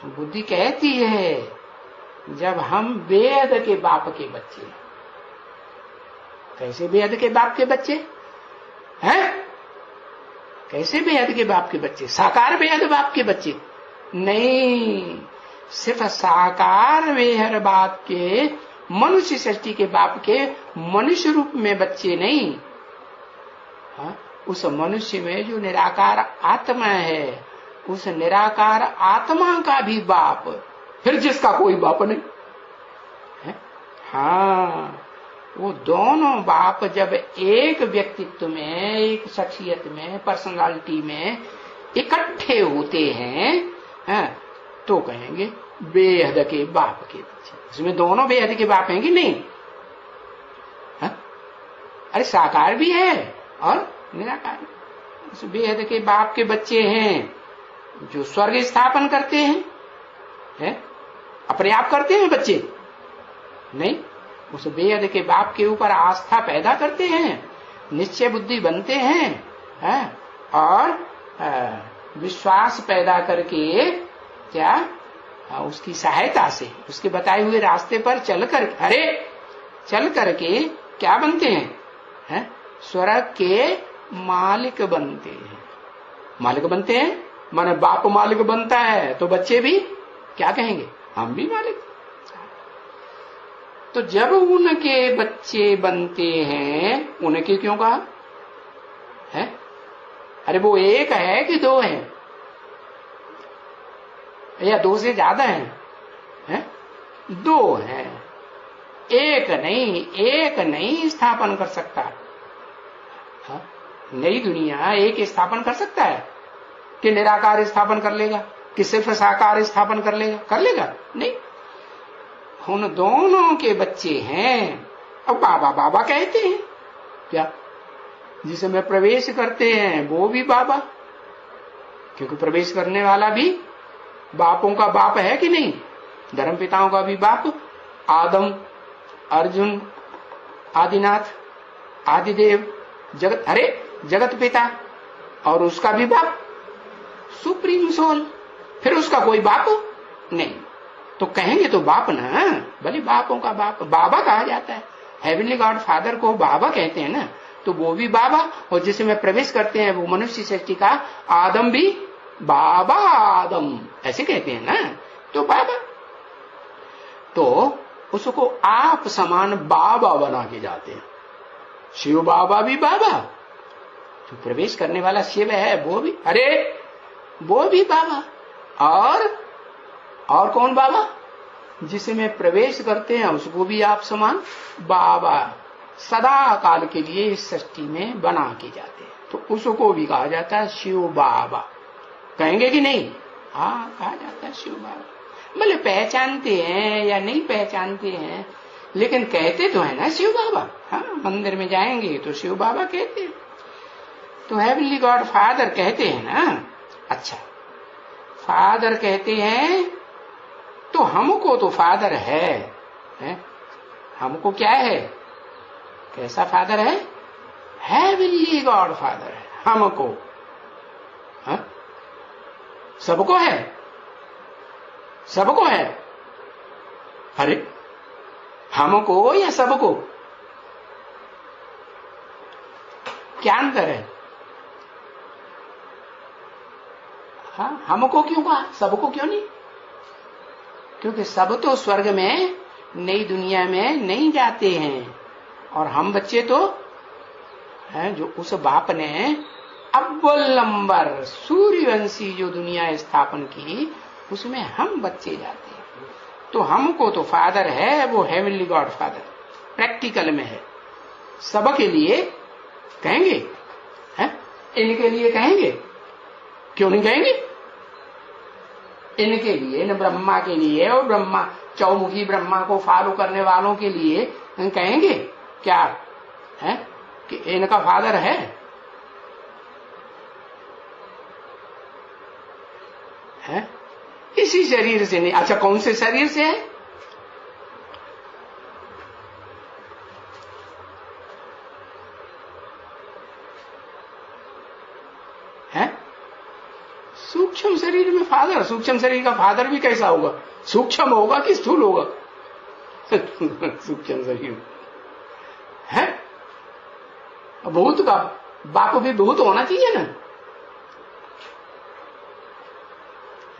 बुद्धि कहती है जब हम बेहद के बाप के बच्चे। कैसे बेहद के बाप के बच्चे हैं? कैसे बेहद के बाप के बच्चे? साकार बेहद बाप के बच्चे नहीं, सिर्फ साकार बेहद बाप के, मनुष्य सृष्टि के बाप के मनुष्य रूप में बच्चे नहीं। हाँ? उस मनुष्य में जो निराकार आत्मा है, उस निराकार आत्मा का भी बाप, फिर जिसका कोई बाप नहीं है। हाँ, वो दोनों बाप जब एक व्यक्तित्व में, एक शख्सियत में, पर्सनालिटी में इकट्ठे होते हैं, तो कहेंगे बेहद के बाप के बच्चे। इसमें दोनों बेहद के बाप हैं कि नहीं? अरे साकार भी है और निराकार। उस बेहद के बाप के बच्चे हैं जो स्वर्ग स्थापन करते हैं, अपने आप करते हैं बच्चे नहीं, उस बेहद के बाप के ऊपर आस्था पैदा करते हैं, निश्चय बुद्धि बनते हैं, और विश्वास पैदा करके क्या उसकी सहायता से, उसके बताए हुए रास्ते पर चल करके क्या बनते हैं? स्वर्ग के मालिक बनते हैं। मालिक बनते हैं माने बाप मालिक बनता है तो बच्चे भी क्या कहेंगे? हम भी मालिक। तो जब उनके बच्चे बनते हैं, उनके क्यों कहा है? अरे वो एक है कि दो है या दो से ज्यादा है? दो है, एक नहीं स्थापन कर सकता। हाँ? नई दुनिया एक स्थापन कर सकता है कि निराकार स्थापन कर लेगा, कि सिर्फ साकार स्थापन कर लेगा? नहीं। उन दोनों के बच्चे हैं। अब बाबा बाबा कहते हैं क्या? जिसमें प्रवेश करते हैं वो भी बाबा, क्योंकि प्रवेश करने वाला भी बापों का बाप है कि नहीं? धर्म पिताओं का भी बाप आदम, अर्जुन, आदिनाथ, आदिदेव, जगत पिता, और उसका भी बाप सुप्रीम सोल, फिर उसका कोई बाप नहीं। तो कहेंगे तो बाप ना, भले बापों का बाप बाबा कहा जाता है। हेवनली गॉड फादर को बाबा कहते हैं ना, तो वो भी बाबा, और जिसमें प्रवेश करते हैं वो मनुष्य सृष्टि का आदम भी बाबा आदम, ऐसे कहते हैं ना, तो बाबा। तो उसको आप समान बाबा बना के जाते हैं। शिव बाबा भी बाबा, जो प्रवेश करने वाला शिव है वो भी, वो भी बाबा। और कौन बाबा? जिसमें प्रवेश करते हैं उसको भी आप समान बाबा सदा काल के लिए इस सृष्टि में बना के जाते हैं, तो उसको भी कहा जाता है शिव बाबा। कहेंगे कि नहीं? हाँ, कहा जाता है शिव बाबा। भले पहचानते हैं या नहीं पहचानते हैं, लेकिन कहते तो है ना शिव बाबा। हाँ, मंदिर में जाएंगे तो शिव बाबा कहते हैं, तो हेवनली गॉड फादर कहते हैं ना। अच्छा, फादर कहते हैं तो हमको तो फादर है? हमको क्या है? कैसा फादर है? हेवनली गॉड फादर है हमको। हाँ? सबको है, सबको है। अरे हमको या सबको? क्या अंतर है? हाँ, हमको क्यों कहा, सबको क्यों नहीं? क्योंकि सब तो स्वर्ग में, नई दुनिया में नहीं जाते हैं, और हम बच्चे तो हैं जो उस बाप ने अव्वल नंबर सूर्यवंशी जो दुनिया स्थापन की, उसमें हम बच्चे जाते हैं। तो हमको तो फादर है वो हेवनली गॉड फादर, प्रैक्टिकल में है। सबके लिए कहेंगे हैं? इनके लिए कहेंगे? क्यों नहीं कहेंगे? इनके लिए न, ब्रह्मा के लिए, और ब्रह्मा चौमुखी ब्रह्मा को फॉलो करने वालों के लिए कहेंगे क्या है कि इनका फादर है? हैं? इसी शरीर से नहीं। अच्छा, कौन से शरीर से है? हैं? सूक्ष्म शरीर में फादर, सूक्ष्म शरीर का फादर भी कैसा होगा? सूक्ष्म होगा कि स्थूल होगा? सूक्ष्म शरीर है। भूत का बाप भी भूत होना चाहिए ना।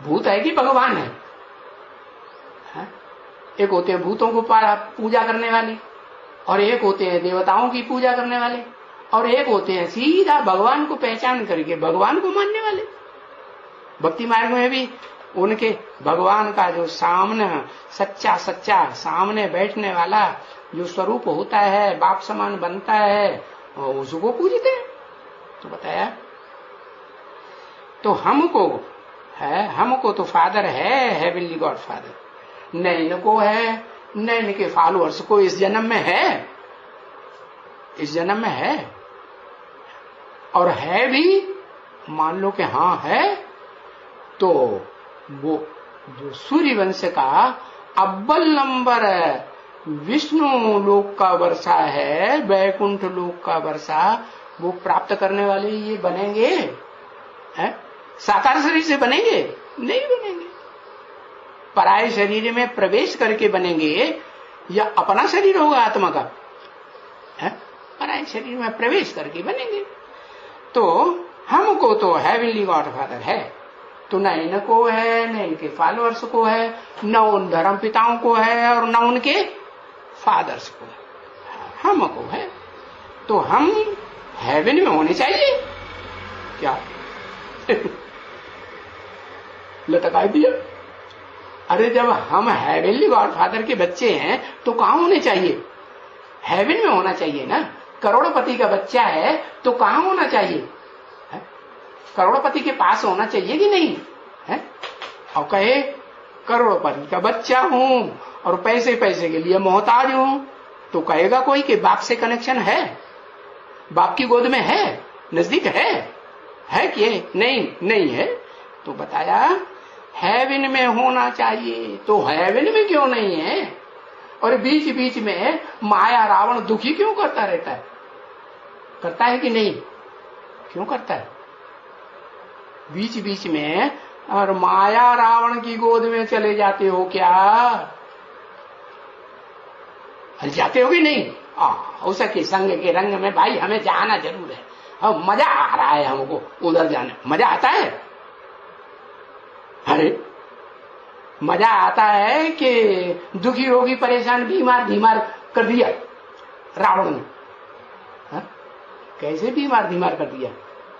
भूत है कि भगवान है? एक होते हैं भूतों को पूजा करने वाले, और एक होते हैं देवताओं की पूजा करने वाले, और एक होते हैं सीधा भगवान को पहचान करके भगवान को मानने वाले। भक्ति मार्ग में भी उनके भगवान का जो सामने सच्चा सच्चा सामने बैठने वाला जो स्वरूप होता है, बाप समान बनता है, उसको पूजते हैं। तो बताया, तो हमको तो फादर है, हेवनली गॉड फादर। न इनको है, न इनके फॉलोअर्स को इस जन्म में है, इस जन्म में है। और है भी, मान लो कि हाँ है, तो वो जो सूर्य वंश का अव्वल नंबर विष्णु लोक का वर्षा है, वैकुंठ लोक का वर्षा, वो प्राप्त करने वाले ये बनेंगे है? साकार शरीर से बनेंगे? नहीं बनेंगे। पराये शरीर में प्रवेश करके बनेंगे, या अपना शरीर होगा आत्मा का है? पराये शरीर में प्रवेश करके बनेंगे। तो हमको तो हेवनली गॉड फादर है, तो न इनको है, न इनके फॉलोअर्स को है, न उन धर्म पिताओं को है, और न उनके फादर्स को है। हमको है, तो हम हेवन में होने चाहिए क्या? लटका दिया। अरे जब हम हेवनली गॉड फादर के बच्चे हैं तो कहां होने चाहिए? हेवन में होना चाहिए ना। करोड़पति का बच्चा है तो कहां होना चाहिए? है? करोड़पति के पास होना चाहिए कि नहीं है? और कहे करोड़पति का बच्चा हूं और पैसे पैसे के लिए मोहताज हूं, तो कहेगा कोई कि बाप से कनेक्शन है, बाप की गोद में है, नजदीक है कि नहीं है। तो बताया हेवन में होना चाहिए, तो हेवन में क्यों नहीं है? और बीच बीच में माया रावण दुखी क्यों करता रहता है? करता है कि नहीं? क्यों करता है? बीच बीच में और माया रावण की गोद में चले जाते हो क्या? जाते हो कि नहीं? उसके संग के रंग में भाई हमें जाना जरूर है, अब मजा आ रहा है हमको उधर जाने। मजा आता है? अरे मजा आता है कि दुखी रोगी परेशान बीमार कर दिया रावण ने। कैसे बीमार कर दिया?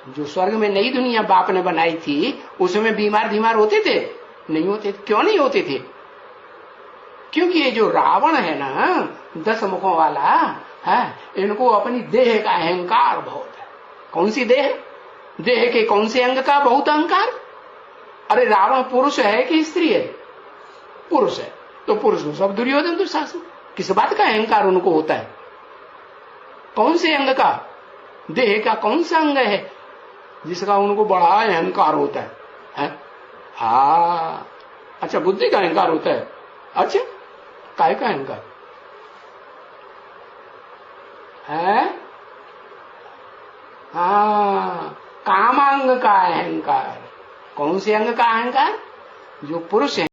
जो स्वर्ग में नई दुनिया बाप ने बनाई थी उसमें बीमार होते थे? नहीं होते। क्यों नहीं होते थे? क्योंकि ये जो रावण है ना 10 मुखों वाला है, इनको अपनी देह का अहंकार बहुत है। कौन सी देह? देह के कौन से अंग का बहुत अहंकार? अरे रावण पुरुष है कि स्त्री है? पुरुष है, तो पुरुष को सब दुर्योधन दुशासन। किस बात का अहंकार उनको होता है? कौन से अंग का? देह का कौन सा अंग है जिसका उनको बड़ा अहंकार होता है? हाँ, अच्छा, बुद्धि का अहंकार होता है। अच्छा, काय का अहंकार है? हाँ, कामांग का अहंकार। कौन से अंग का अहंकार? जो पुरुष है